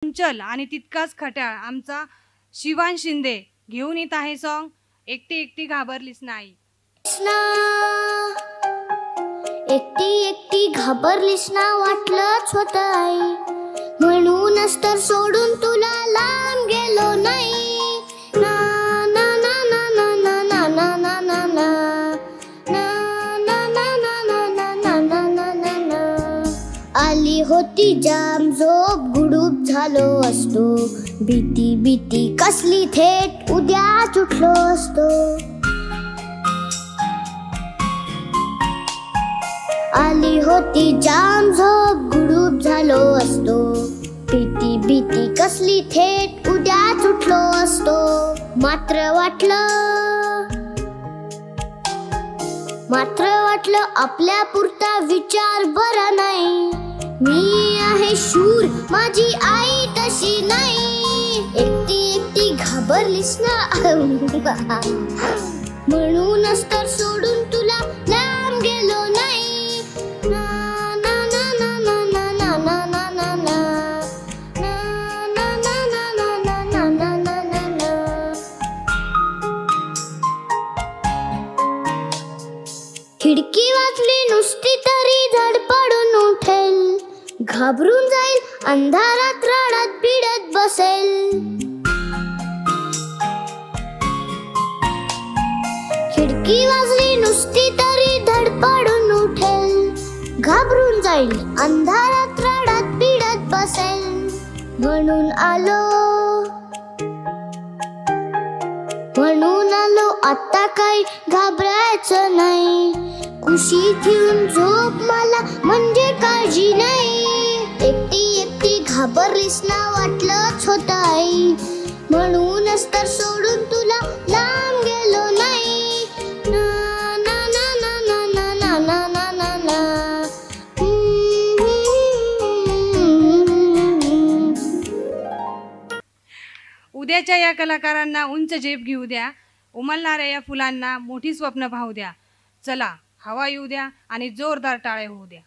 चंचल आणि तितकाच खट्याळ आमचा शिवान शिंदे घेऊन येत आहे सॉन्ग एकटी एकटी घाबरलीस नाही। एकटी एकटी घाबरलीस ना वाटलंच होतं आई, म्हणूनच तर सोडून तुला लांब गेलो नाही। ना ना ना ना ना ना ना ना ना ना आली होती जाम झोप गुडूप झालो असतो, भीती भीती कसली थेट उद्याच उठलो असतो। आली होती जाम झोप गुडूप झालो असतो, भीती भीती कसली थेट उद्याच उठलो असतो। मात्र वाटलं आपल्या पुरता विचार बरा नाही। मी आहे शूर माझी आई तशी नाही। एकटी एकटी घाबरलीस ना म्हणूनच तर सोडून तुला लांब गेलो नाही। ना ना ना ना ना ना ना ना ना ना ना ना ना। खिडकी वाजली नुसती तरी धडपडून उठेल, घाबरून जाईल अंधारात रडत बिडत बसेल। खिडकी वाजली नुसती तरी धडपडून उठेल, घाबरून जाईल अंधारात रडत बिडत बसेल। म्हणून आलो आता काही घाबरायचं नाही। कुशीत येऊन झोप मला म्हणजे काळजी नाही। एकटी एकटी घाबरलीस ना वाटलंच होतं आई, म्हणूनच तर सोडून तुला लांब गेलो नाही। ना ना ना ना ना ना ना ना ना ना। उद्याच्या या कलाकारांना उंच झेप घेऊ द्या, उमलणाऱ्या या फुलांना मोठी स्वप्न पाहू द्या। चला हवा येऊ द्या आणि जोरदार टाळे होऊ द्या।